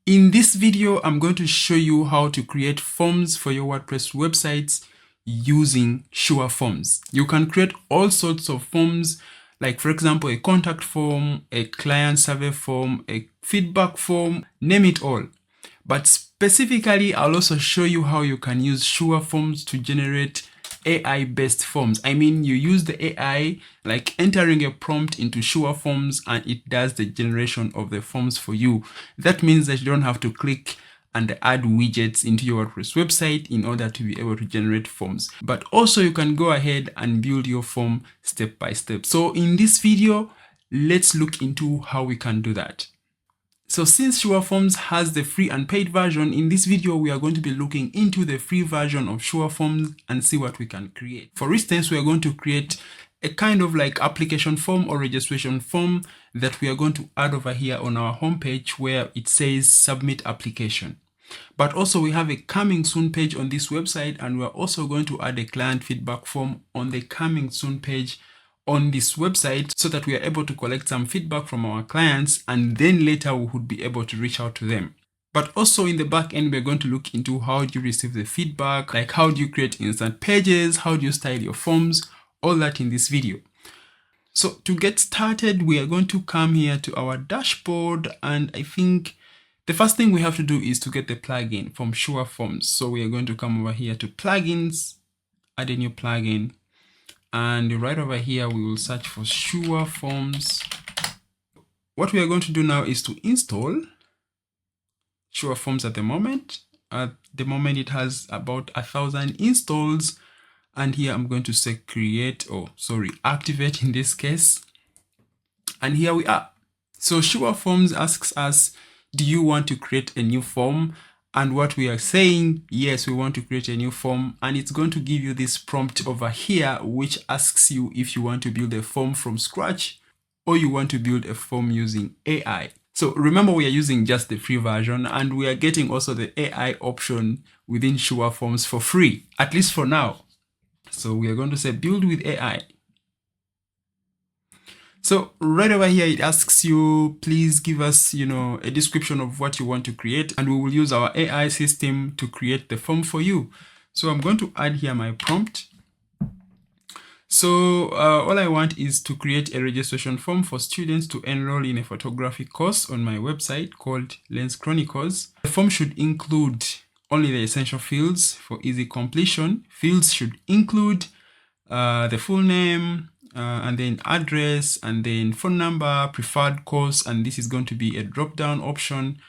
In this video, I'm going to show you how to create forms for your WordPress websites using SureForms. You can create all sorts of forms, like for example, a contact form, a client survey form, a feedback form, name it all. But specifically, I'll also show you how you can use SureForms to generate AI-based forms. I mean, you use the AI, like entering a prompt into SureForms, and it does the generation of the forms for you. That means that you don't have to click and add widgets into your WordPress website in order to be able to generate forms. But also you can go ahead and build your form step by step. So in this video, let's look into how we can do that. So since SureForms has the free and paid version, in this video we are going to be looking into the free version of SureForms and see what we can create. For instance, we are going to create a kind of like application form or registration form that we are going to add over here on our homepage where it says submit application. But also we have a coming soon page on this website, and we're also going to add a client feedback form on the coming soon page on this website so that we are able to collect some feedback from our clients, and then later we would be able to reach out to them. But also in the back end, we're going to look into how do you receive the feedback, like how do you create instant pages, how do you style your forms, all that in this video. So to get started, we are going to come here to our dashboard, and I think the first thing we have to do is to get the plugin from SureForms. So we are going to come over here to plugins, add a new plugin. And right over here, we will search for SureForms. What we are going to do now is to install SureForms at the moment. At the moment, it has about 1,000 installs. And here I'm going to say activate in this case. And here we are. So SureForms asks us, do you want to create a new form? And what we are saying, yes, we want to create a new form, and it's going to give you this prompt over here, which asks you if you want to build a form from scratch or you want to build a form using AI. So remember, we are using just the free version, and we are getting also the AI option within SureForms for free, at least for now. So we are going to say build with AI. So right over here, it asks you, please give us, a description of what you want to create, and we will use our AI system to create the form for you. So I'm going to add here my prompt. So all I want is to create a registration form for students to enroll in a photography course on my website called Lens Chronicles. The form should include only the essential fields for easy completion. Fields should include the full name, and then address, and then phone number, preferred course, and this is going to be a drop-down option,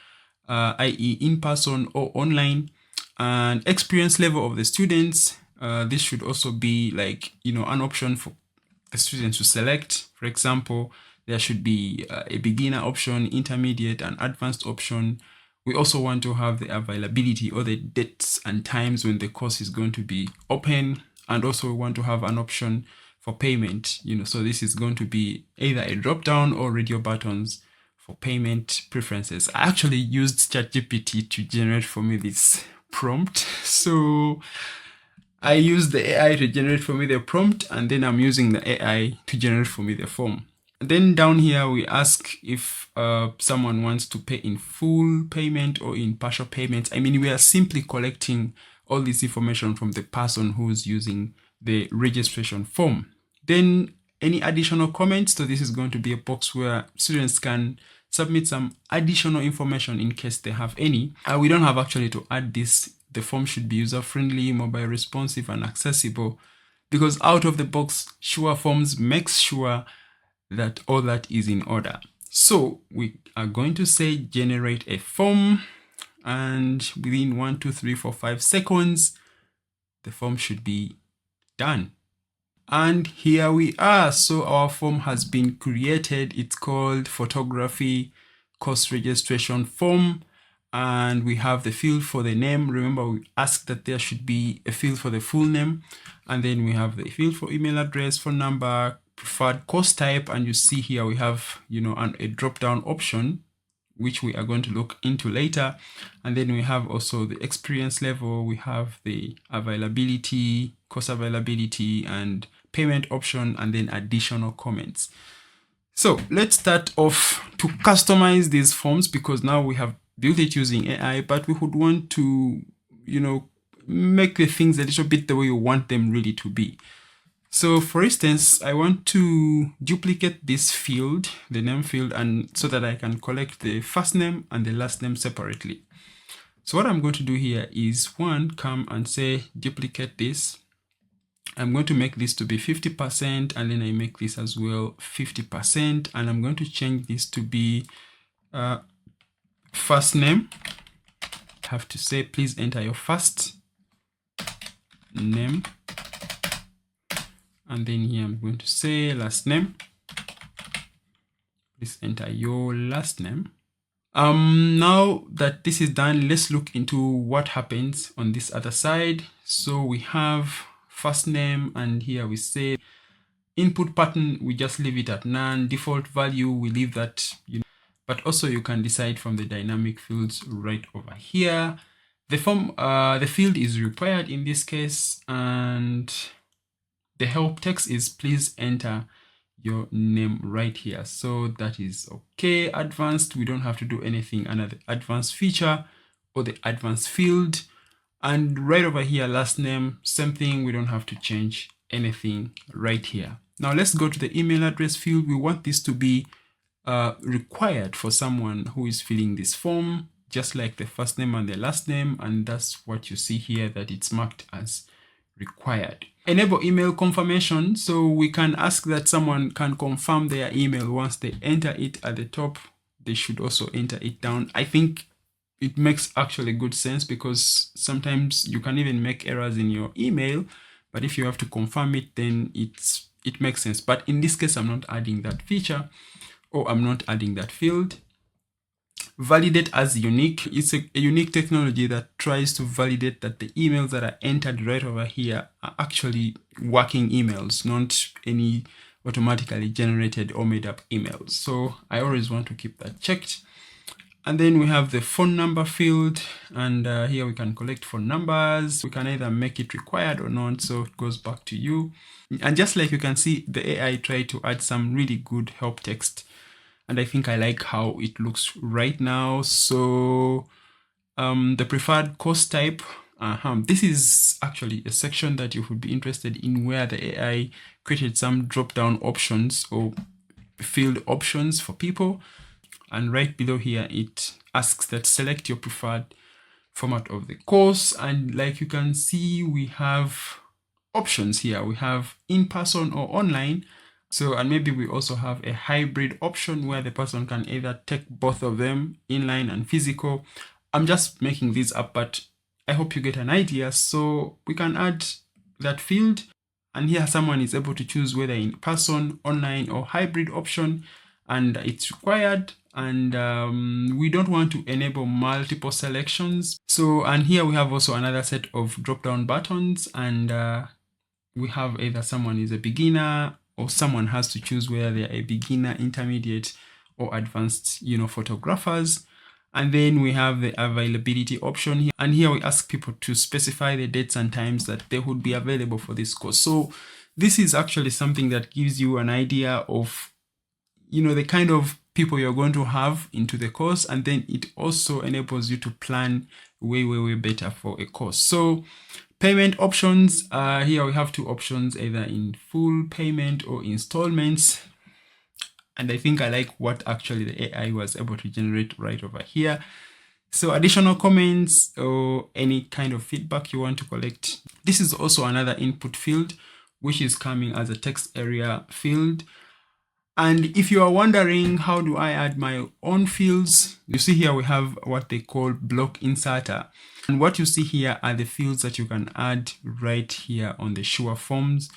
i.e. in person or online, and experience level of the students. This should also be like, an option for the students to select. For example, there should be a beginner option, intermediate, and advanced option. We also want to have the availability or the dates and times when the course is going to be open, and also we want to have an option for payment, so this is going to be either a drop down or radio buttons for payment preferences. I actually used ChatGPT to generate for me this prompt. So I used the AI to generate for me the prompt, and then I'm using the AI to generate for me the form. And then down here, we ask if someone wants to pay in full payment or in partial payments. I mean, we are simply collecting all this information from the person who's using the registration form. Then any additional comments, so this is going to be a box where students can submit some additional information in case they have any. We don't have actually to add this. The form should be user-friendly, mobile responsive, and accessible, because out of the box, SureForms makes sure that all that is in order. So we are going to say generate a form, and within 1, 2, 3, 4, 5 seconds, the form should be done. And here we are. So our form has been created. It's called photography course registration form, and we have the field for the name. Remember, we asked that there should be a field for the full name, and then we have the field for email address, phone number, preferred course type, and you see here we have a drop down option, which we are going to look into later. And then we have also the experience level, we have the availability, course availability, and payment option, and then additional comments. So let's start off to customize these forms, because now we have built it using AI, but we would want to, make the things a little bit the way you want them really to be. So for instance, I want to duplicate this field, the name field, and so that I can collect the first name and the last name separately. So what I'm going to do here is come and say duplicate this. I'm going to make this to be 50%, and then I make this as well 50%, and I'm going to change this to be first name. I have to say, please enter your first name, and then here I'm going to say last name. Please enter your last name. Now that this is done, let's look into what happens on this other side. So we have first name, and here we say input pattern, we just leave it at none. Default value, we leave that, but also you can decide from the dynamic fields right over here. The form, the field is required in this case, and the help text is please enter your name right here. So that is okay. Advanced, we don't have to do anything under the advanced feature or the advanced field. And right over here, last name, same thing. We don't have to change anything right here. Now let's go to the email address field. We want this to be required for someone who is filling this form, just like the first name and the last name. And that's what you see here, that it's marked as required. Enable email confirmation. So we can ask that someone can confirm their email once they enter it at the top. They should also enter it down. I think it makes actually good sense, because sometimes you can even make errors in your email, but if you have to confirm it, then it makes sense. But in this case, I'm not adding that feature, or I'm not adding that field. Validate as unique. It's a unique technology that tries to validate that the emails that are entered right over here are actually working emails, not any automatically generated or made up emails. So I always want to keep that checked. And then we have the phone number field, and here we can collect phone numbers. We can either make it required or not, so it goes back to you. And just like you can see, the AI tried to add some really good help text, and I think I like how it looks right now. So the preferred course type, this is actually a section that you would be interested in, where the AI created some drop-down options or field options for people. And right below here, it asks that select your preferred format of the course. And like you can see, we have options here. We have in-person or online. So, and maybe we also have a hybrid option where the person can either take both of them, inline and physical. I'm just making these up, but I hope you get an idea. So we can add that field, and here someone is able to choose whether in person, online, or hybrid option, and it's required. And we don't want to enable multiple selections. So, and here we have also another set of drop-down buttons, and we have either someone is a beginner, or someone has to choose whether they're a beginner, intermediate, or advanced, photographers. And then we have the availability option here. And here we ask people to specify the dates and times that they would be available for this course. So this is actually something that gives you an idea of, the kind of people you're going to have into the course. And then it also enables you to plan way better for a course. So payment options, here we have two options, either in full payment or installments. And I think I like what actually the AI was able to generate right over here. So additional comments or any kind of feedback you want to collect. This is also another input field, which is coming as a text area field. And if you are wondering, how do I add my own fields? You see here we have what they call block inserter. And what you see here are the fields that you can add right here on the SureForms.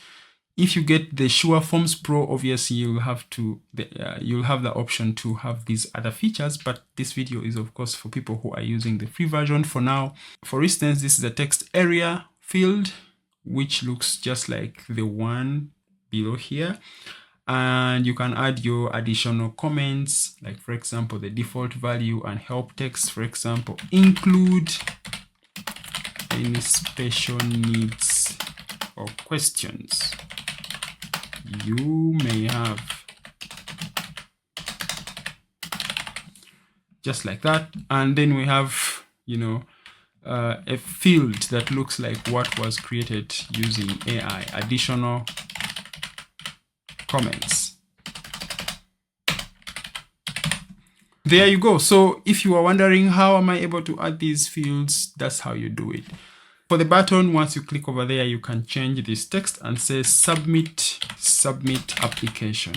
If you get the SureForms Pro, obviously you'll have the option to have these other features, but this video is of course for people who are using the free version for now. For instance, this is a text area field, which looks just like the one below here. And you can add your additional comments, like for example, the default value and help text, for example, include any special needs or questions you may have. just like that. And then we have, a field that looks like what was created using AI, additional comments. There you go. So if you are wondering how am I able to add these fields, that's how you do it. For the button, once you click over there, you can change this text and say submit application.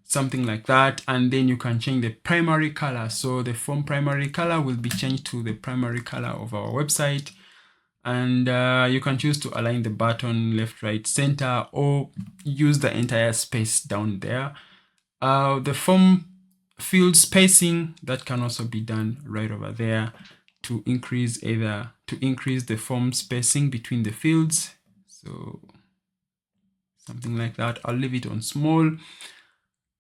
Something like that. And then you can change the primary color. So the form primary color will be changed to the primary color of our website. And you can choose to align the button left, right, center, or use the entire space down there. The form field spacing, that can also be done right over there to increase the form spacing between the fields. So something like that. I'll leave it on small.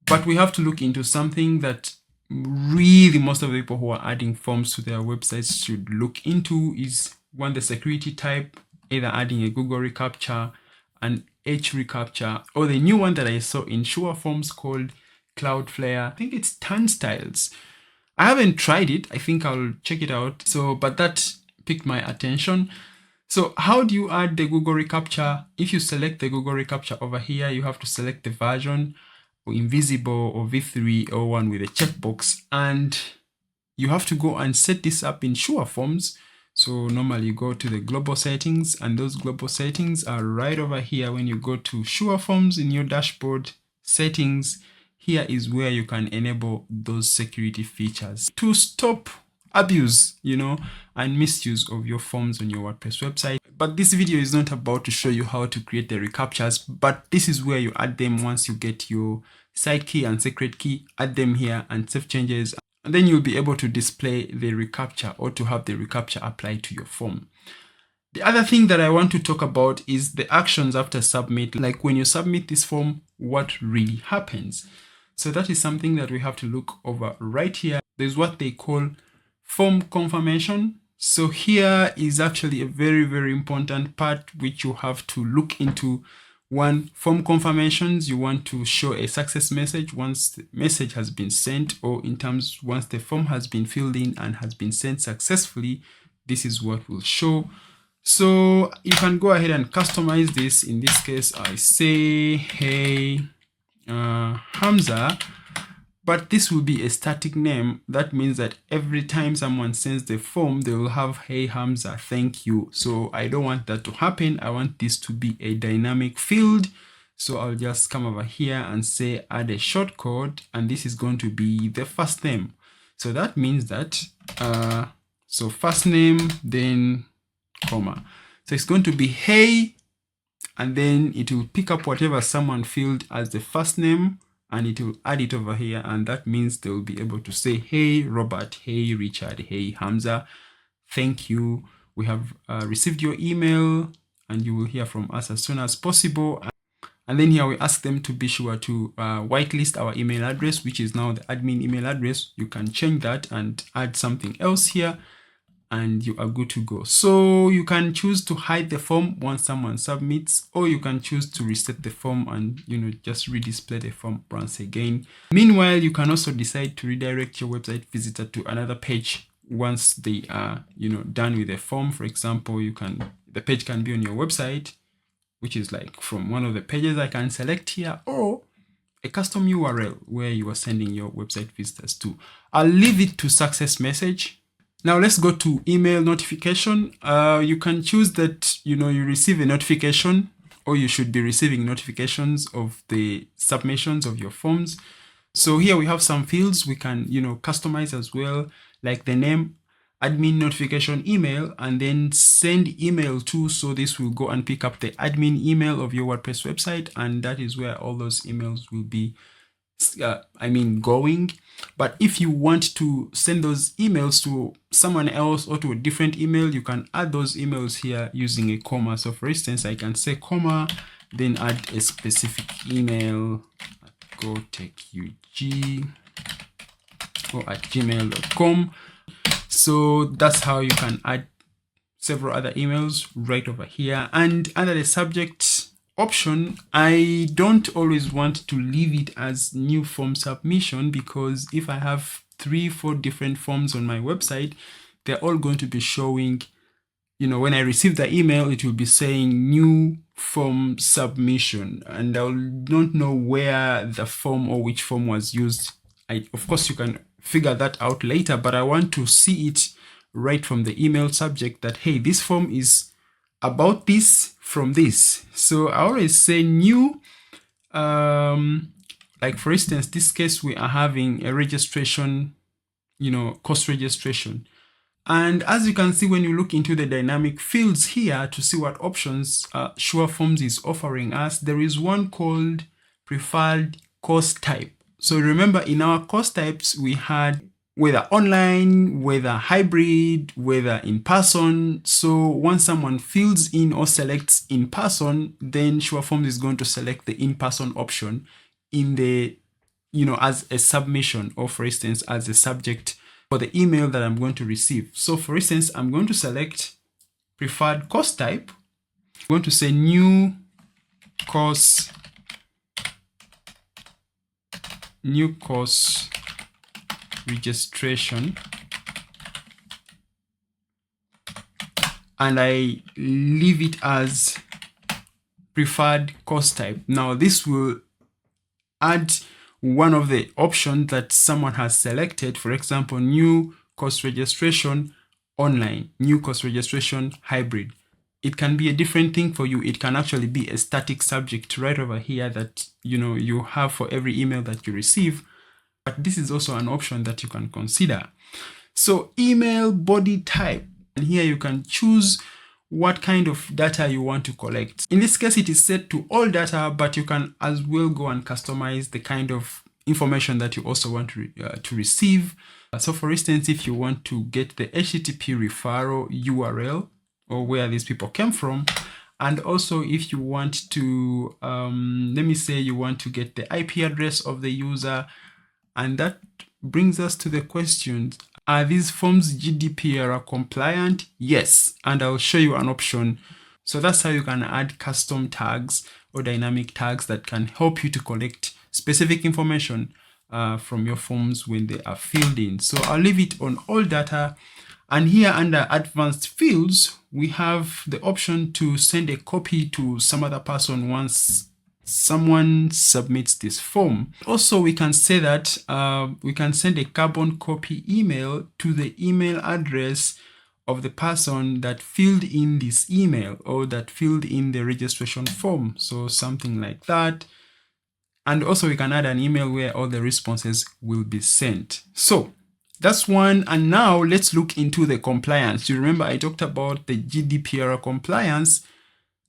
But we have to look into something that really most of the people who are adding forms to their websites should look into is the security type, either adding a Google reCAPTCHA, an H reCAPTCHA, or the new one that I saw in SureForms called Cloudflare. I think it's Turnstiles. I haven't tried it. I think I'll check it out. But that piqued my attention. So how do you add the Google reCAPTCHA? If you select the Google reCAPTCHA over here, you have to select the version, or invisible, or v3, or one with a checkbox, and you have to go and set this up in SureForms. So normally you go to the global settings, and those global settings are right over here. When you go to SureForms in your dashboard settings, here is where you can enable those security features to stop abuse, and misuse of your forms on your WordPress website. But this video is not about to show you how to create the reCAPTCHAs, but this is where you add them. Once you get your site key and secret key, add them here and save changes, and then you'll be able to display the reCAPTCHA or to have the reCAPTCHA applied to your form. The other thing that I want to talk about is the actions after submit. Like when you submit this form, what really happens? So that is something that we have to look over right here. There's what they call form confirmation. So here is actually a very, very important part which you have to look into. One, form confirmations, you want to show a success message once the message has been sent, or once the form has been filled in and has been sent successfully. This is what will show. So you can go ahead and customize this. In this case, I say, hey, Hamza, but this will be a static name. That means that every time someone sends the form, they will have, hey Hamza, thank you. So I don't want that to happen. I want this to be a dynamic field. So I'll just come over here and say add a shortcode, and this is going to be the first name. So that means that so first name, then comma. So it's going to be hey, and then it will pick up whatever someone filled as the first name, and it will add it over here. And that means they will be able to say, hey Robert, hey Richard, hey Hamza, thank you. We have received your email, and you will hear from us as soon as possible. And then here we ask them to be sure to whitelist our email address, which is now the admin email address. You can change that and add something else here, and you are good to go. So you can choose to hide the form once someone submits, or you can choose to reset the form and just redisplay the form once again. Meanwhile, you can also decide to redirect your website visitor to another page once they are done with the form. For example, the page can be on your website, which is like from one of the pages I can select here, or a custom URL where you are sending your website visitors to. I'll leave it to success message. Now let's go to email notification. You can choose that you receive a notification, or you should be receiving notifications of the submissions of your forms. So here we have some fields we can customize as well, like the name, admin notification email, and then send email to. So this will go and pick up the admin email of your WordPress website, and that is where all those emails will be going. But if you want to send those emails to someone else or to a different email, you can add those emails here using a comma. So for instance, I can say comma, then add a specific email at gotechug or at gmail.com. So that's how you can add several other emails right over here. And under the subject, option, I don't always want to leave it as new form submission, because if I have 3-4 different forms on my website, they're all going to be showing, when I receive the email, it will be saying new form submission, and I'll not know where the form or which form was used. Of course, you can figure that out later, but I want to see it right from the email subject that, hey, this form is about this from this. So I always say new, like for instance, this case, we are having a registration, cost registration. And as you can see, when you look into the dynamic fields here to see what options SureForms is offering us, there is one called preferred course type. So remember, in our course types, we had whether online, whether hybrid, whether in person. So once someone fills in or selects in person, then SureForms is going to select the in-person option in the, as a submission, or for instance, as a subject for the email that I'm going to receive. So for instance, I'm going to select preferred course type. I'm going to say new course registration, and I leave it as preferred course type. Now this will add one of the options that someone has selected, for example, new course registration online, new course registration hybrid. It can be a different thing for you. It can actually be a static subject right over here that you have for every email that you receive. But this is also an option that you can consider. So email body type, and here you can choose what kind of data you want to collect. In this case, it is set to all data, but you can as well go and customize the kind of information that you also want to receive. So for instance, if you want to get the HTTP referral URL, or where these people came from, and also if you want to, let me say you want to get the IP address of the user. And that brings us to the question, are these forms GDPR compliant? Yes, and I'll show you an option. So that's how you can add custom tags or dynamic tags that can help you to collect specific information from your forms when they are filled in. So I'll leave it on all data. And here under advanced fields, we have the option to send a copy to some other person once someone submits this form. Also, we can say that we can send a carbon copy email to the email address of the person that filled in this email or that filled in the registration form. So something like that. And also we can add an email where all the responses will be sent. So that's one. And now let's look into the compliance. You remember I talked about the GDPR compliance.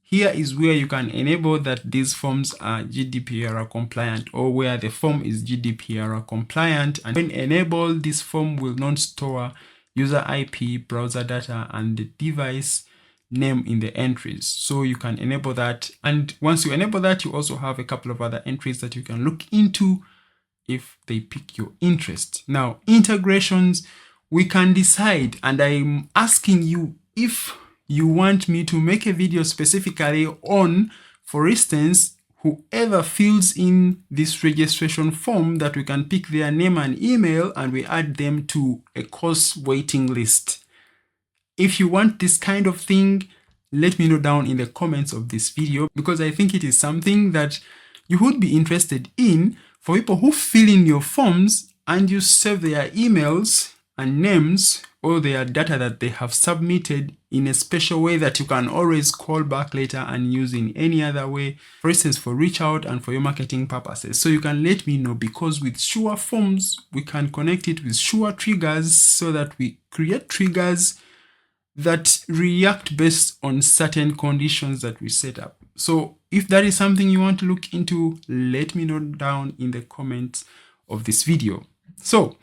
Here is where you can enable that these forms are GDPR compliant, or where the form is GDPR compliant. And when enabled, this form will not store user IP, browser data, and the device name in the entries. So you can enable that. And once you enable that, you also have a couple of other entries that you can look into if they pique your interest. Now, integrations, we can decide, and I'm asking you if you want me to make a video specifically on, for instance, whoever fills in this registration form, that we can pick their name and email and we add them to a course waiting list. If you want this kind of thing, let me know down in the comments of this video, because I think it is something that you would be interested in for people who fill in your forms and you save their emails and names or their data that they have submitted in a special way that you can always call back later and use in any other way, for instance, for reach out and for your marketing purposes. So you can let me know, because with SureForms, we can connect it with Sure triggers so that we create triggers that react based on certain conditions that we set up. So if that is something you want to look into, let me know down in the comments of this video. So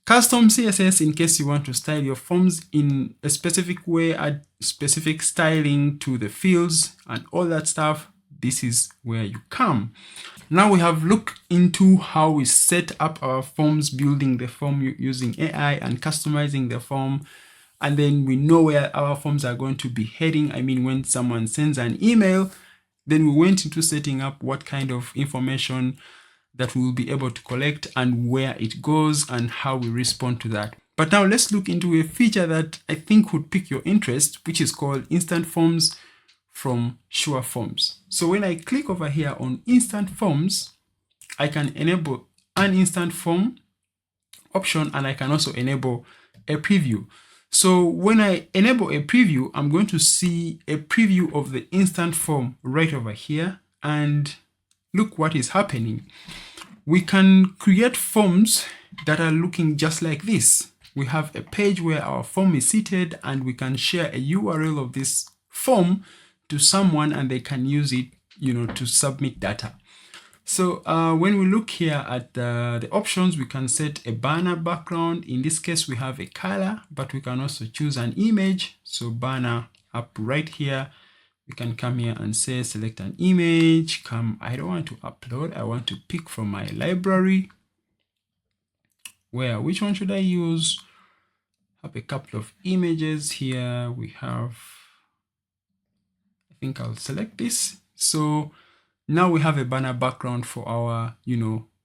custom CSS, in case you want to style your forms in a specific way, add specific styling to the fields and all that stuff, this is where you come. Now we have looked into how we set up our forms, building the form using AI and customizing the form. And then we know where our forms are going to be heading. I mean, when someone sends an email, Then we went into setting up what kind of information that we will be able to collect and where it goes and how we respond to that. But now let's look into a feature that I think would pique your interest, which is called Instant Forms from SureForms. So when I click over here on Instant Forms, I can enable an instant form option, and I can also enable a preview. So when I enable a preview, I'm going to see a preview of the instant form right over here. And look what is happening. We can create forms that are looking just like this. We have a page where our form is seated, and we can share a URL of this form to someone, and they can use it, to submit data. So when we look here at the options, we can set a banner background. In this case, we have a color, but we can also choose an image. So banner up right here. We can come here and say, select an image. I don't want to upload. I want to pick from my library. Which one should I use? Have a couple of images here. We have, I think I'll select this. So now we have a banner background for our,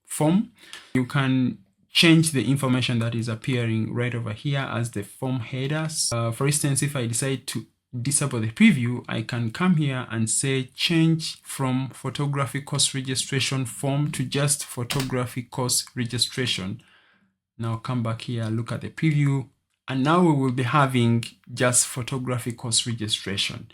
form. You can change the information that is appearing right over here as the form headers. For instance, if I decide to disable the preview, I can come here and say change from photography course registration form to just photography course registration. Now come back here, look at the preview, and now we will be having just photography course registration.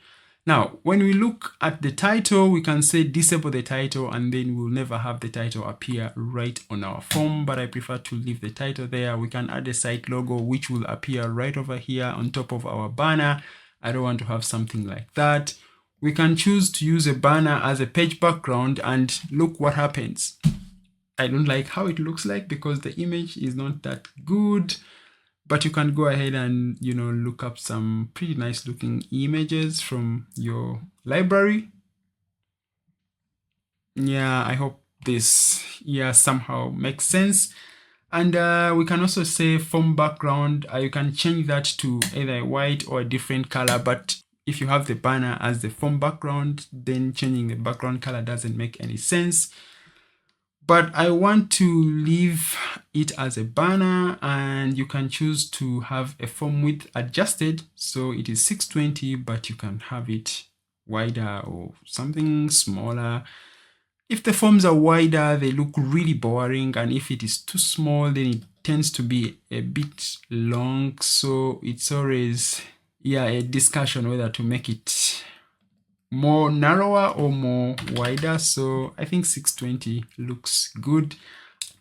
Now, when we look at the title, we can say disable the title, and then we'll never have the title appear right on our form, but I prefer to leave the title there. We can add a site logo, which will appear right over here on top of our banner. I don't want to have something like that. We can choose to use a banner as a page background, and look what happens. I don't like how it looks like because the image is not that good. But you can go ahead and, look up some pretty nice looking images from your library. Yeah, I hope this, somehow makes sense. And we can also say form background. You can change that to either a white or a different color. But if you have the banner as the form background, then changing the background color doesn't make any sense. But I want to leave it as a banner, and you can choose to have a form width adjusted. So it is 620, but you can have it wider or something smaller. If the forms are wider, they look really boring. And if it is too small, then it tends to be a bit long. So it's always, a discussion whether to make it more narrower or more wider. So I think 620 looks good.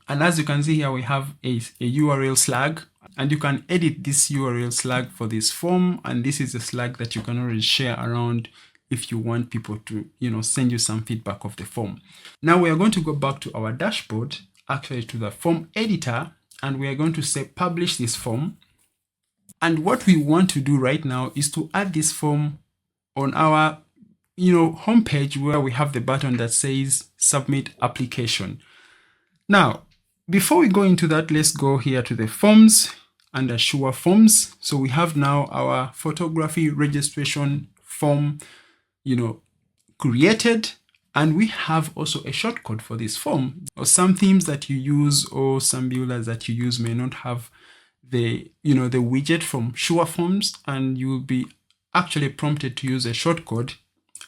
And as you can see here, we have a URL slug, and you can edit this URL slug for this form. And this is a slug that you can already share around if you want people to, send you some feedback of the form. Now we are going to go back to our dashboard, actually to the form editor, and we are going to say publish this form. And what we want to do right now is to add this form on our homepage where we have the button that says submit application. Now, before we go into that, let's go here to the forms under SureForms. So we have now our photography registration form, created, and we have also a shortcode for this form. Or some themes that you use or some builders that you use may not have the, the widget from SureForms, and you will be actually prompted to use a shortcode.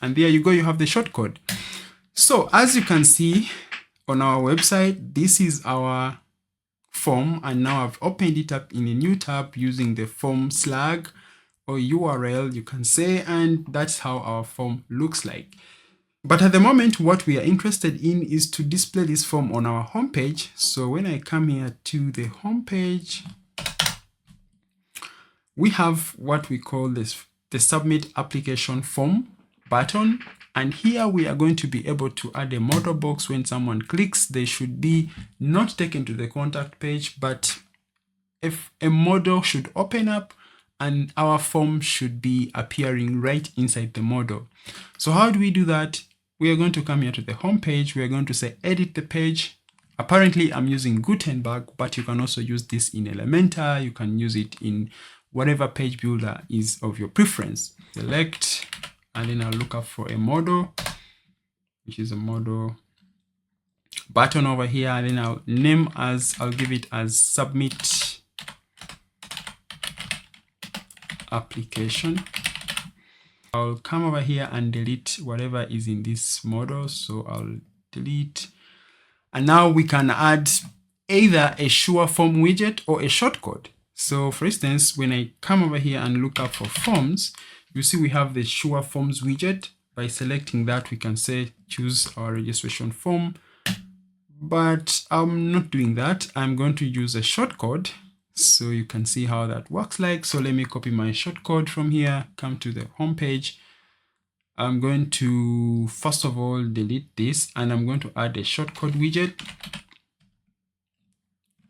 And there you go, you have the shortcode. So as you can see on our website, this is our form. And now I've opened it up in a new tab using the form slug or URL, you can say, and that's how our form looks like. But at the moment, what we are interested in is to display this form on our homepage. So when I come here to the homepage, we have what we call the submit application form button, and here we are going to be able to add a modal box. When someone clicks, they should be not taken to the contact page, but if a modal should open up and our form should be appearing right inside the modal. So how do we do that? We are going to come here to the home page. We are going to say edit the page. Apparently I'm using Gutenberg, but you can also use this in Elementor. You can use it in whatever page builder is of your preference. Select, and then I'll look up for a model. which is a model button over here, and then I'll give it as submit application. I'll come over here and delete whatever is in this model. So I'll delete. And now we can add either a SureForm widget or a shortcode. So for instance, when I come over here and look up for forms, you see we have the SureForms widget. By selecting that, we can say choose our registration form. But I'm not doing that. I'm going to use a shortcode. So you can see how that works like. So let me copy my shortcode from here, come to the home page. I'm going to, first of all, delete this, and I'm going to add a shortcode widget.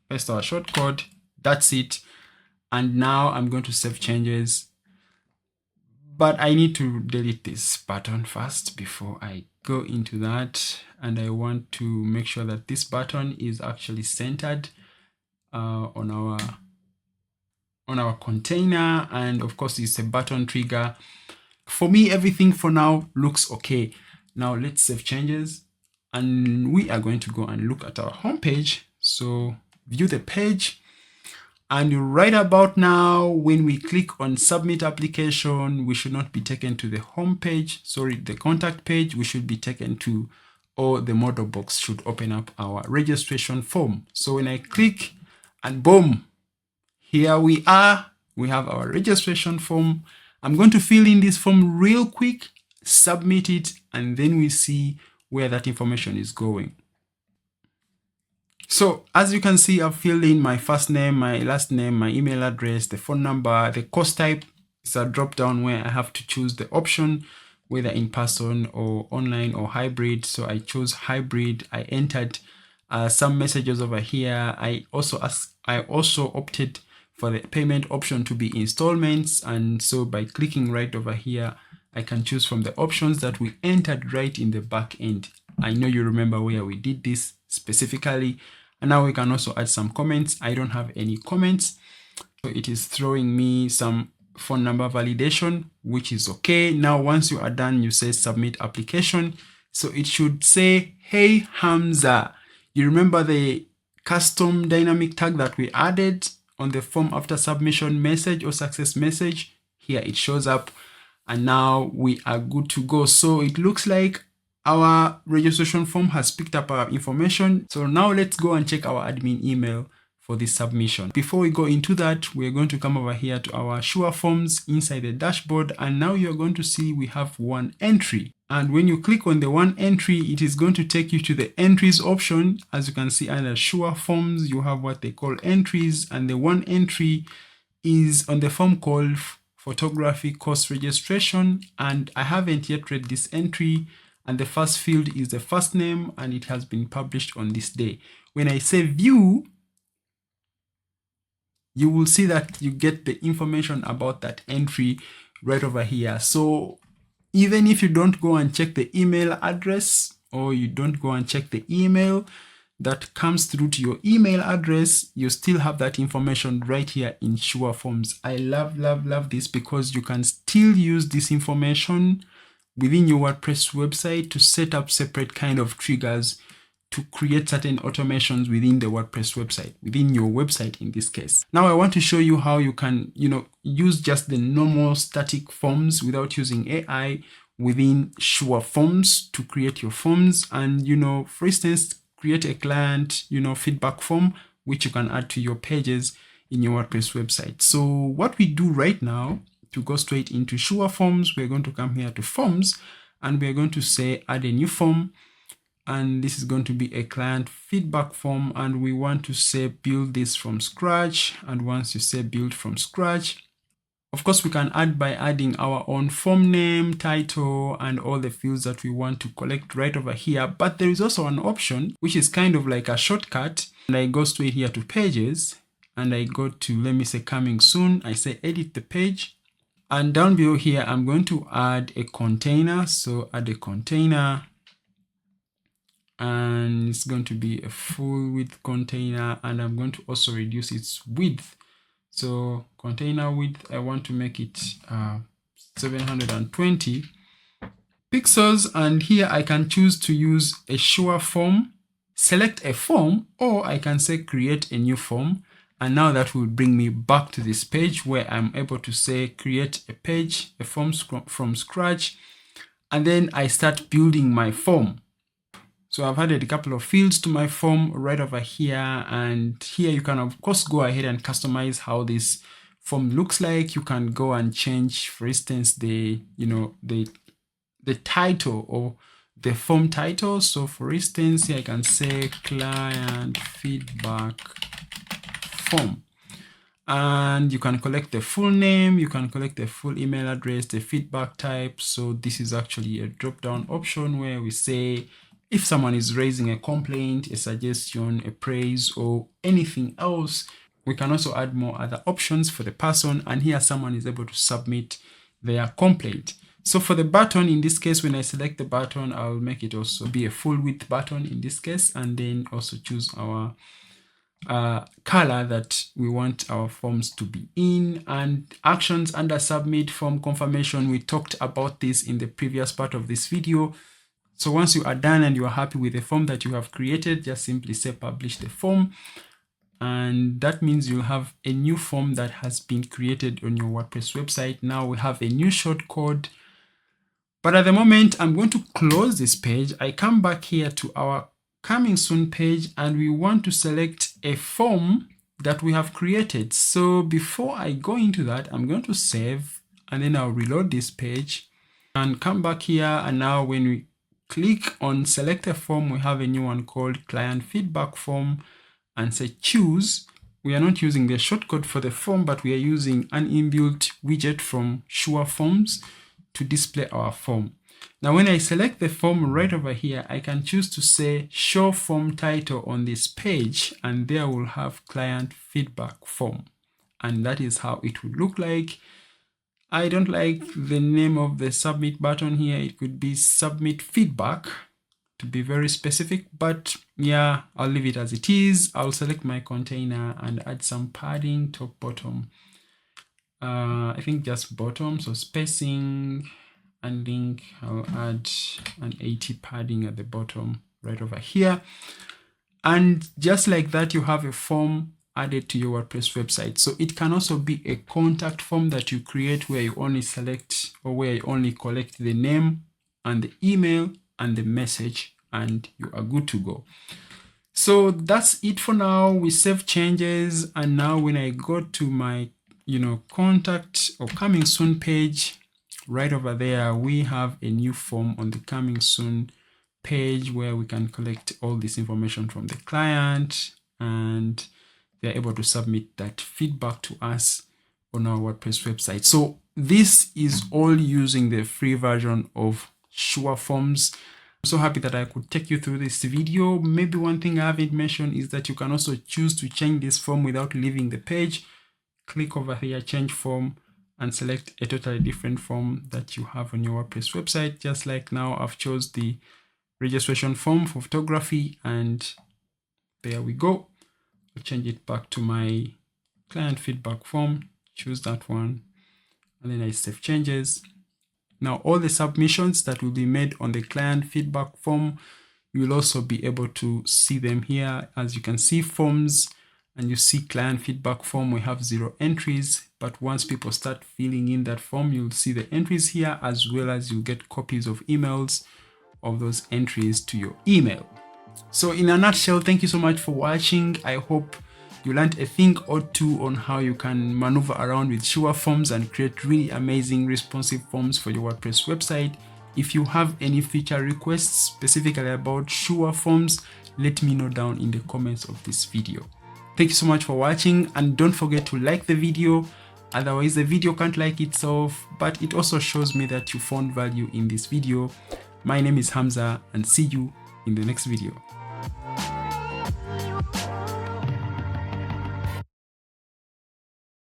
Paste our shortcode, that's it. And now I'm going to save changes. But I need to delete this button first before I go into that. And I want to make sure that this button is actually centered on our container, and of course it's a button trigger. For me, everything for now looks okay. Now let's save changes, and we are going to go and look at our home page. So view the page, and right about now, when we click on submit application, we should not be taken to the home page, sorry, the contact page. We should be taken to, or the model box should open up our registration form. So when I click, and boom, here we are. We have our registration form. I'm going to fill in this form real quick, submit it, and then we see where that information is going. So as you can see, I've filled in my first name, my last name, my email address, the phone number, the course type. It's a drop down where I have to choose the option, whether in person or online or hybrid. So I chose hybrid. I entered some messages over here. I also opted for the payment option to be installments. And so by clicking right over here, I can choose from the options that we entered right in the back end. I know you remember where we did this specifically. And now we can also add some comments. I don't have any comments. So it is throwing me some phone number validation, which is okay. Now, once you are done, you say submit application. So it should say, hey, Hamza. You remember the custom dynamic tag that we added on the form after submission message or success message? Here it shows up, and now we are good to go. So it looks like our registration form has picked up our information. So now let's go and check our admin email for this submission. Before we go into that, we're going to come over here to our SureForms inside the dashboard, and now you're going to see we have one entry. And when you click on the one entry, it is going to take you to the entries option. As you can see under SureForms, you have what they call entries, and the one entry is on the form called photography course registration. And I haven't yet read this entry, and the first field is the first name, and it has been published on this day. When I say view, you will see that you get the information about that entry right over here. So even if you don't go and check the email address, or you don't go and check the email that comes through to your email address, you still have that information right here in SureForms. I love this, because you can still use this information within your WordPress website to set up separate kind of triggers to create certain automations within the WordPress website, within your website in this case. Now I want to show you how you can, use just the normal static forms without using AI within SureForms to create your forms. And, for instance, create a client, feedback form, which you can add to your pages in your WordPress website. So what we do right now, to go straight into SureForms, we're going to come here to forms, and we're going to say add a new form. And this is going to be a client feedback form, and we want to say build this from scratch. And once you say build from scratch, of course, we can add by adding our own form name, title, and all the fields that we want to collect right over here. But there is also an option which is kind of like a shortcut. And I go straight here to pages, and I go to, let me say coming soon. I say edit the page, and down below here, I'm going to add a container. So add a container, and it's going to be a full width container, and I'm going to also reduce its width. So container width, I want to make it 720, pixels, and here I can choose to use a SureForm, select a form, or I can say create a new form. And now that will bring me back to this page where I'm able to say create a page, a form from scratch, and then I start building my form. So I've added a couple of fields to my form right over here, and here you can of course go ahead and customize how this form looks like. You can go and change, for instance, the title or the form title. So for instance, here I can say client feedback form, and you can collect the full name, you can collect the full email address, the feedback type. So this is actually a drop down option where we say if someone is raising a complaint, a suggestion, a praise, or anything else. We can also add more other options for the person, and here someone is able to submit their complaint. So for the button, in this case, when I select the button, I'll make it also be a full width button in this case, and then also choose our color that we want our forms to be in. And actions under submit, form confirmation, we talked about this in the previous part of this video. So once you are done and you are happy with the form that you have created, just simply say publish the form. And that means you'll have a new form that has been created on your WordPress website. Now we have a new shortcode. But at the moment, I'm going to close this page. I come back here to our coming soon page, and we want to select a form that we have created. So before I go into that, I'm going to save, and then I'll reload this page and come back here. And now when we click on select a form, we have a new one called client feedback form, and say choose. We are not using the shortcode for the form, but we are using an inbuilt widget from SureForms to display our form. Now, when I select the form right over here, I can choose to say show form title on this page, and there we'll have client feedback form. And that is how it would look like. I don't like the name of the submit button here. It could be submit feedback to be very specific, but yeah, I'll leave it as it is. I'll select my container and add some padding, top, bottom. I think just bottom, so spacing and link, I'll add an 80 padding at the bottom right over here. And just like that, you have a form added to your WordPress website. So it can also be a contact form that you create where you only select, or where you only collect the name and the email and the message, and you are good to go. So that's it for now. We save changes, and now when I go to my contact or coming soon page, right over there we have a new form on the coming soon page where we can collect all this information from the client, and they're able to submit that feedback to us on our WordPress website. So this is all using the free version of SureForms. I'm so happy that I could take you through this video. Maybe one thing I haven't mentioned is that you can also choose to change this form without leaving the page. Click over here, change form, and select a totally different form that you have on your WordPress website. Just like now, I've chose the registration form for photography, and there we go. I'll change it back to my client feedback form, choose that one, and then I save changes. Now all the submissions that will be made on the client feedback form, you will also be able to see them here. As you can see, forms, and you see client feedback form, we have 0 entries, but once people start filling in that form, you'll see the entries here, as well as you'll get copies of emails of those entries to your email. So in a nutshell, thank you so much for watching. I hope you learned a thing or two on how you can maneuver around with SureForms and create really amazing responsive forms for your WordPress website. If you have any feature requests specifically about SureForms, let me know down in the comments of this video. Thank you so much for watching, and don't forget to like the video. Otherwise, the video can't like itself, but it also shows me that you found value in this video. My name is Hamza, and see you in the next video.